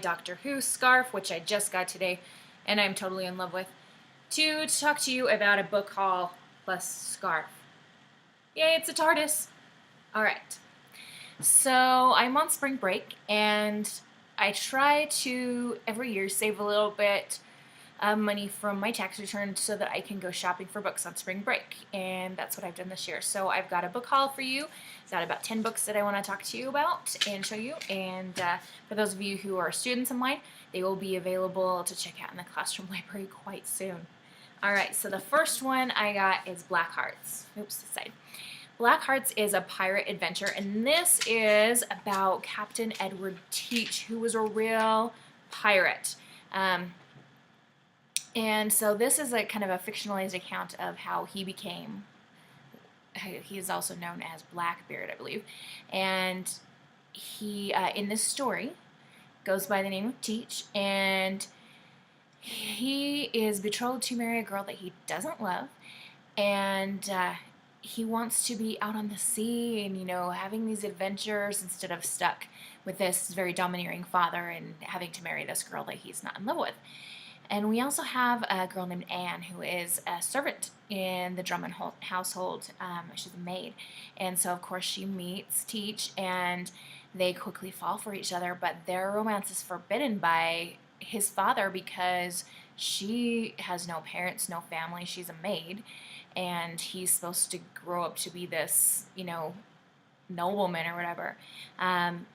Doctor Who scarf, which I just got today and I'm totally in love with, to talk to you about a book haul plus scarf. Yay, it's a TARDIS. Alright, so I'm on spring break and I try to every year save a little bit money from my tax return so that I can go shopping for books on spring break, and that's what I've done this year. So I've got a book haul for you. I've got about 10 books that I want to talk to you about and show you, and for those of you who are students of mine, they will be available to check out in the classroom library quite soon. Alright, so the first one I got is Black Hearts. Oops, this side. Black Hearts is a pirate adventure, and this is about Captain Edward Teach, who was a real pirate. And so this is a kind of a fictionalized account of how he became, he is also known as Blackbeard, I believe. And he, in this story, goes by the name of Teach, and he is betrothed to marry a girl that he doesn't love, and he wants to be out on the sea and, you know, having these adventures instead of stuck with this very domineering father and having to marry this girl that he's not in love with. And we also have a girl named Anne, who is a servant in the Drummond household. She's a maid. And so, of course, she meets Teach, and they quickly fall for each other. But their romance is forbidden by his father because she has no parents, no family. She's a maid. And he's supposed to grow up to be this, you know, nobleman or whatever.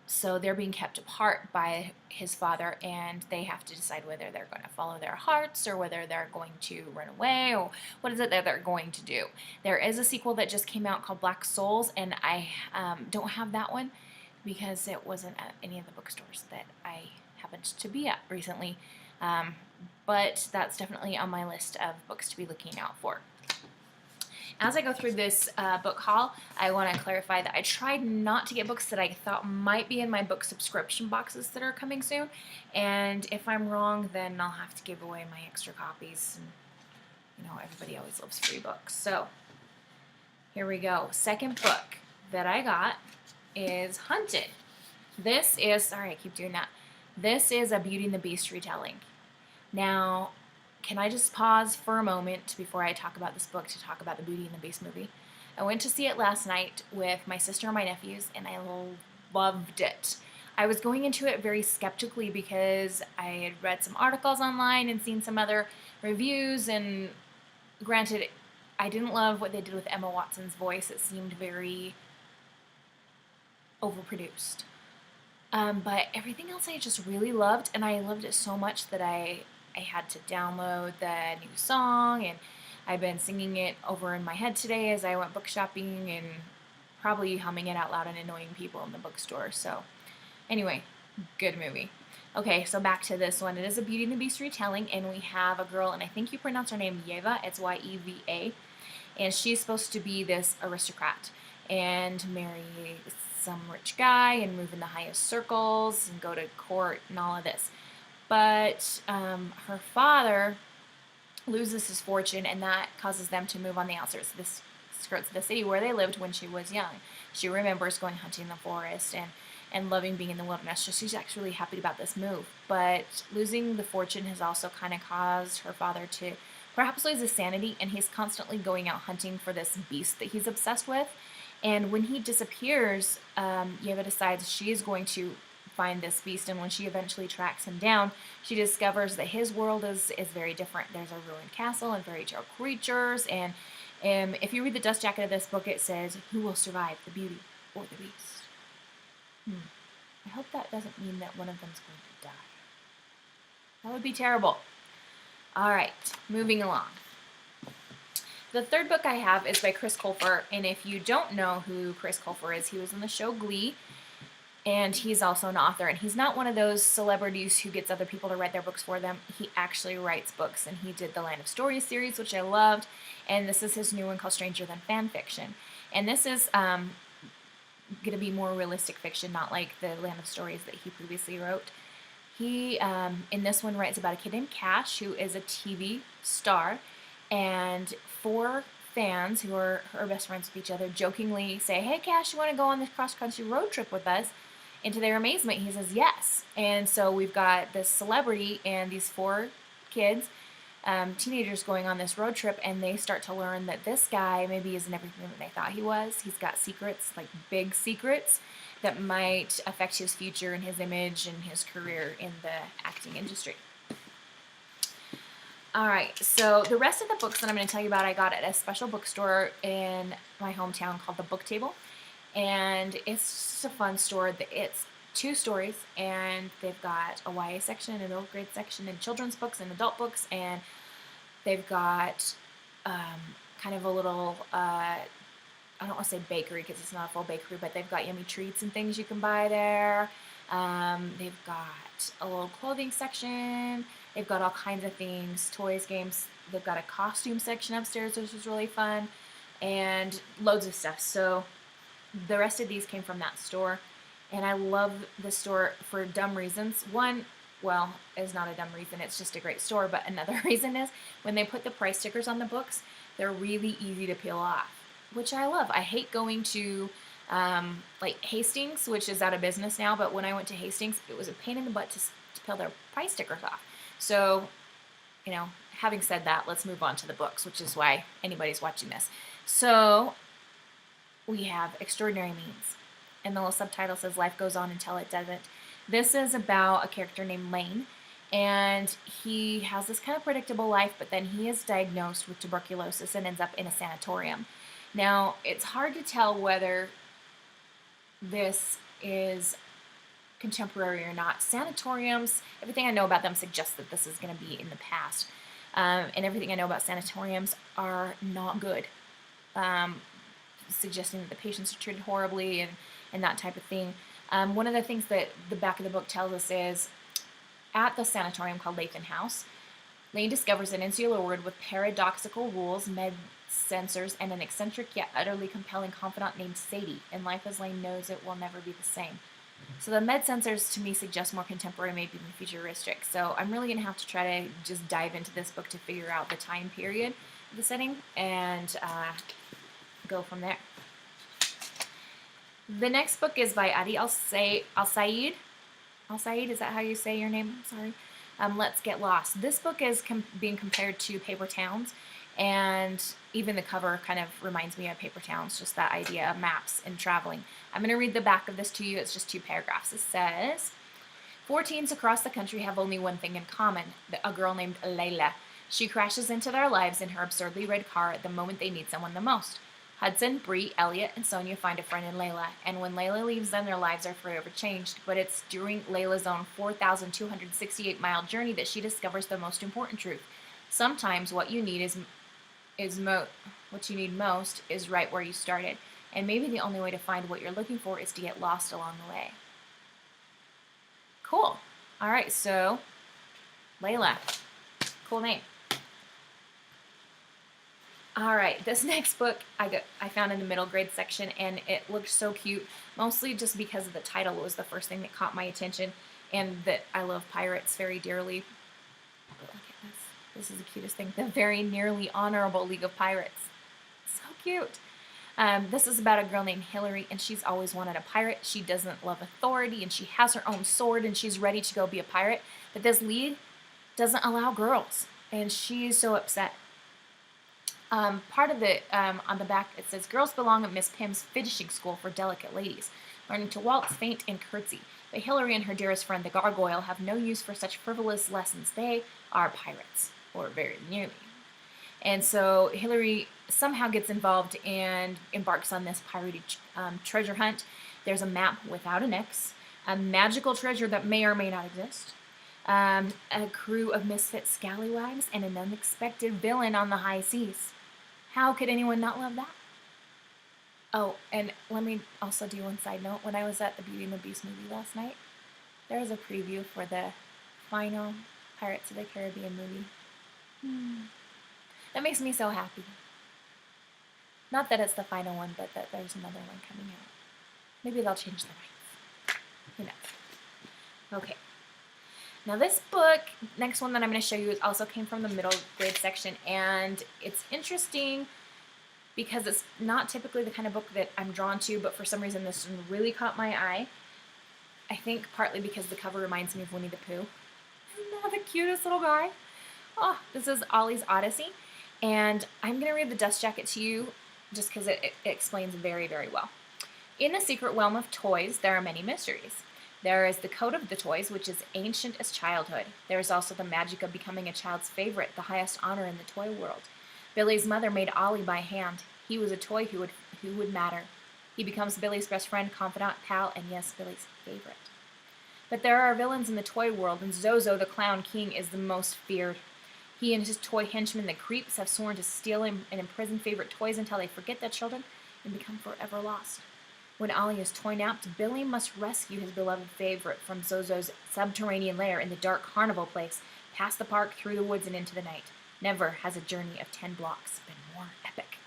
So they're being kept apart by his father, and they have to decide whether they're going to follow their hearts or whether they're going to run away, or what is it that they're going to do. There is a sequel that just came out called Black Souls, and I don't have that one because it wasn't at any of the bookstores that I happened to be at recently. But that's definitely on my list of books to be looking out for. As I go through this book haul, I want to clarify that I tried not to get books that I thought might be in my book subscription boxes that are coming soon, and if I'm wrong, then I'll have to give away my extra copies, and you know, everybody always loves free books. So here we go. Second book that I got is Hunted. This is, sorry I keep doing that, this is a Beauty and the Beast retelling. Now, can I just pause for a moment before I talk about this book to talk about the Beauty and the Beast movie? I went to see it last night with my sister and my nephews, and I loved it. I was going into it very skeptically because I had read some articles online and seen some other reviews, and granted, I didn't love what they did with Emma Watson's voice. It seemed very overproduced. But everything else I just really loved, and I loved it so much that I had to download the new song, and I've been singing it over in my head today as I went book shopping and probably humming it out loud and annoying people in the bookstore. So anyway, good movie. Okay, so back to this one. It is a Beauty and the Beast retelling, and we have a girl, and I think you pronounce her name Yeva. It's Y-E-V-A, and she's supposed to be this aristocrat and marry some rich guy and move in the highest circles and go to court and all of this. But her father loses his fortune, and that causes them to move on the outskirts of the city where they lived when she was young. She remembers going hunting in the forest and loving being in the wilderness, so she's actually really happy about this move. But losing the fortune has also kind of caused her father to perhaps lose his sanity, and he's constantly going out hunting for this beast that he's obsessed with. And when he disappears, Yeva decides she is going to find this beast, and when she eventually tracks him down, she discovers that his world is very different. There's a ruined castle and fairy tale creatures, and if you read the dust jacket of this book, it says, "Who will survive, the beauty or the beast?" I hope that doesn't mean that one of them's going to die. That would be terrible. Alright, moving along. The third book I have is by Chris Colfer, and if you don't know who Chris Colfer is, he was on the show Glee, and he's also an author, and he's not one of those celebrities who gets other people to write their books for them. He actually writes books, and he did the Land of Stories series, which I loved, and this is his new one called Stranger Than Fan Fiction. And this is going to be more realistic fiction, not like the Land of Stories that he previously wrote. He, in this one, writes about a kid named Cash, who is a TV star, and 4 fans who are her best friends with each other jokingly say, "Hey Cash, you want to go on this cross-country road trip with us?" And to their amazement, he says yes. And so we've got this celebrity and these 4 kids, teenagers, going on this road trip, and they start to learn that this guy maybe isn't everything that they thought he was. He's got secrets, like big secrets, that might affect his future and his image and his career in the acting industry. Alright, so the rest of the books that I'm going to tell you about I got at a special bookstore in my hometown called the Book Table. And it's just a fun store. It's 2 stories, and they've got a YA section, an adult grade section, and children's books and adult books, and they've got kind of a little, I don't want to say bakery because it's not a full bakery, but they've got yummy treats and things you can buy there. They've got a little clothing section. They've got all kinds of things, toys, games. They've got a costume section upstairs, which is really fun, and loads of stuff. So the rest of these came from that store, and I love the store for dumb reasons. One, well, is not a dumb reason, it's just a great store, but another reason is when they put the price stickers on the books, they're really easy to peel off, which I love. I hate going to like Hastings, which is out of business now, but when I went to Hastings, it was a pain in the butt to peel their price stickers off. So, you know, having said that, let's move on to the books, which is why anybody's watching this. So, we have Extraordinary Means, and the little subtitle says Life Goes On Until It Doesn't. This is about a character named Lane, and he has this kind of predictable life, but then he is diagnosed with tuberculosis and ends up in a sanatorium. Now, it's hard to tell whether this is contemporary or not. Sanatoriums, everything I know about them suggests that this is going to be in the past. And everything I know about sanatoriums are not good. Suggesting that the patients are treated horribly and that type of thing. One of the things that the back of the book tells us is, at the sanatorium called Lathan House, Lane discovers an insular ward with paradoxical rules, med censors, and an eccentric yet utterly compelling confidant named Sadie, and life as Lane knows it will never be the same. So the med censors to me suggest more contemporary, maybe even futuristic. So I'm really going to have to try to just dive into this book to figure out the time period of the setting and go from there. The next book is by Adi Al-Said. Al-Said, is that how you say your name? Sorry. Let's Get Lost. This book is being compared to Paper Towns, and even the cover kind of reminds me of Paper Towns, just that idea of maps and traveling. I'm going to read the back of this to you. It's just 2 paragraphs. It says, 4 teens across the country have only one thing in common, a girl named Layla. She crashes into their lives in her absurdly red car at the moment they need someone the most. Hudson, Bree, Elliot, and Sonia find a friend in Layla, and when Layla leaves them, their lives are forever changed. But it's during Layla's own 4,268-mile journey that she discovers the most important truth. Sometimes what you need most is right where you started, and maybe the only way to find what you're looking for is to get lost along the way. Cool. All right, so Layla, cool name. All right, this next book I found in the middle grade section, and it looked so cute, mostly just because of the title. It was the first thing that caught my attention, and that I love pirates very dearly. Look at this. This is the cutest thing. The Very Nearly Honorable League of Pirates. So cute. This is about a girl named Hilary, and she's always wanted a pirate. She doesn't love authority, and she has her own sword, and she's ready to go be a pirate. But this league doesn't allow girls, and she's so upset. Part of it, on the back, it says, girls belong at Miss Pym's finishing school for delicate ladies, learning to waltz, faint, and curtsy. But Hilary and her dearest friend, the gargoyle, have no use for such frivolous lessons. They are pirates, or very nearly. And so Hilary somehow gets involved and embarks on this piratey treasure hunt. There's a map without an X, a magical treasure that may or may not exist, a crew of misfit scallywags, and an unexpected villain on the high seas. How could anyone not love that? Oh, and let me also do one side note. When I was at the Beauty and the Beast movie last night, there was a preview for the final Pirates of the Caribbean movie. That makes me so happy. Not that it's the final one, but that there's another one coming out. Maybe they'll change the rights. Who knows? Okay. Now this book, next one that I'm going to show you, also came from the middle grade section, and it's interesting because it's not typically the kind of book that I'm drawn to, but for some reason this one really caught my eye. I think partly because the cover reminds me of Winnie the Pooh. Oh, the cutest little guy. Oh, this is Ollie's Odyssey, and I'm going to read the dust jacket to you just because it explains very, very well. In the secret realm of toys, there are many mysteries. There is the code of the toys, which is ancient as childhood. There is also the magic of becoming a child's favorite, the highest honor in the toy world. Billy's mother made Ollie by hand. He was a toy who would matter. He becomes Billy's best friend, confidant, pal, and yes, Billy's favorite. But there are villains in the toy world, and Zozo, the Clown King, is the most feared. He and his toy henchmen, the Creeps, have sworn to steal and imprison favorite toys until they forget their children and become forever lost. When Ollie is toy-napped, Billy must rescue his beloved favorite from Zozo's subterranean lair in the dark carnival place, past the park, through the woods, and into the night. Never has a journey of 10 blocks been more epic.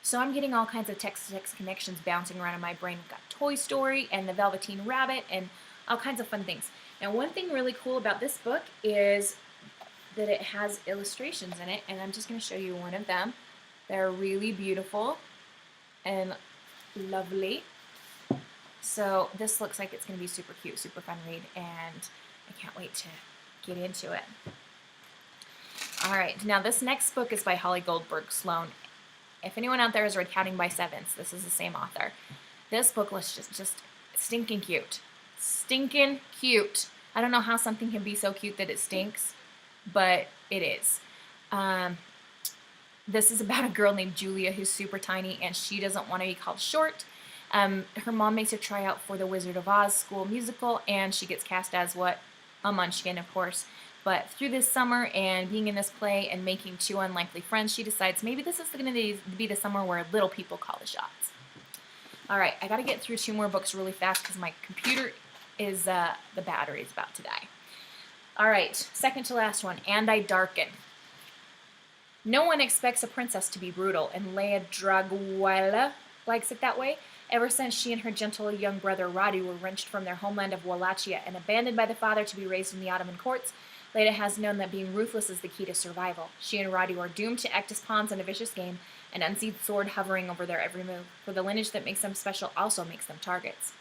So I'm getting all kinds of text-to-text connections bouncing around in my brain. We've got Toy Story and the Velveteen Rabbit and all kinds of fun things. Now, one thing really cool about this book is that it has illustrations in it, and I'm just going to show you one of them. They're really beautiful and lovely. So this looks like it's going to be super cute, super fun read, and I can't wait to get into it. All right, now this next book is by Holly Goldberg Sloan. If anyone out there has read Counting by Sevens, this is the same author. This book was just stinking cute. Stinking cute. I don't know how something can be so cute that it stinks, but it is. This is about a girl named Julia who's super tiny, and she doesn't want to be called short. Her mom makes her try out for the Wizard of Oz school musical, and she gets cast as what? A munchkin, of course. But through this summer and being in this play and making 2 unlikely friends, she decides maybe this is going to be the summer where little people call the shots. All right, I got to get through 2 more books really fast because my computer is, the battery is about to die. All right, second to last one, And I Darken. No one expects a princess to be brutal, and Leia Draguela likes it that way. Ever since she and her gentle young brother Radu were wrenched from their homeland of Wallachia and abandoned by the father to be raised in the Ottoman courts, Leia has known that being ruthless is the key to survival. She and Radu are doomed to act as pawns in a vicious game, an unseen sword hovering over their every move, for the lineage that makes them special also makes them targets.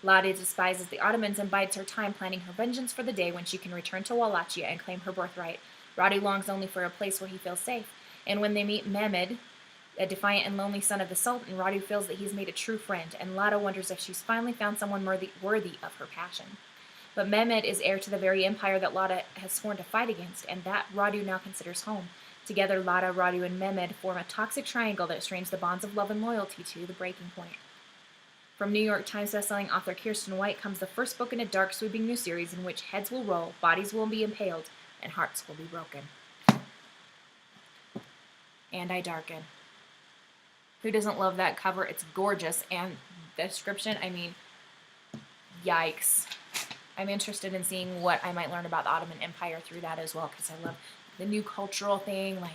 Lada despises the Ottomans and bides her time planning her vengeance for the day when she can return to Wallachia and claim her birthright. Radu longs only for a place where he feels safe, and when they meet Mehmed, a defiant and lonely son of the Sultan, Radu feels that he's made a true friend, and Lada wonders if she's finally found someone worthy of her passion. But Mehmed is heir to the very empire that Lada has sworn to fight against, and that Radu now considers home. Together, Lada, Radu, and Mehmed form a toxic triangle that strains the bonds of love and loyalty to the breaking point. From New York Times bestselling author Kirsten White comes the first book in a dark, sweeping new series in which heads will roll, bodies will be impaled, and hearts will be broken. And I Darken. Who doesn't love that cover? It's gorgeous, and the description, I mean, yikes. I'm interested in seeing what I might learn about the Ottoman Empire through that as well, because I love the new cultural thing, like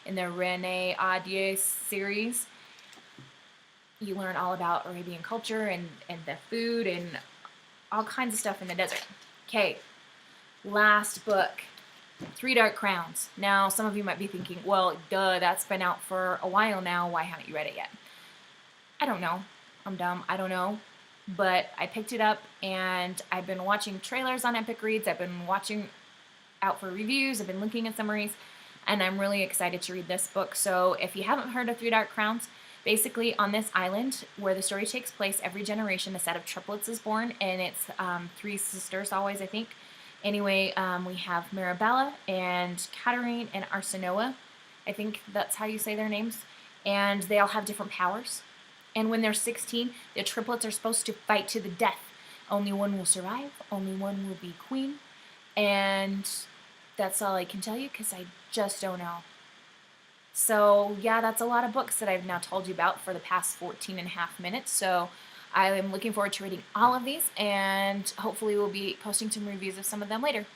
in the Rene Adier series. You learn all about Arabian culture and the food and all kinds of stuff in the desert. Okay, last book, 3 Dark Crowns. Now, some of you might be thinking, well, duh, that's been out for a while now. Why haven't you read it yet? I don't know. I'm dumb. I don't know. But I picked it up, and I've been watching trailers on Epic Reads. I've been watching out for reviews. I've been looking at summaries, and I'm really excited to read this book. So if you haven't heard of 3 Dark Crowns, basically on this island where the story takes place, every generation a set of triplets is born, and it's 3 sisters always, I think. Anyway, we have Mirabella and Katarine and Arsinoa. I think that's how you say their names. And they all have different powers. And when they're 16, the triplets are supposed to fight to the death. Only one will survive. Only one will be queen. And that's all I can tell you because I just don't know. So, yeah, that's a lot of books that I've now told you about for the past 14 and a half minutes. So I am looking forward to reading all of these, and hopefully we'll be posting some reviews of some of them later.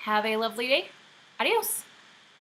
Have a lovely day. Adios.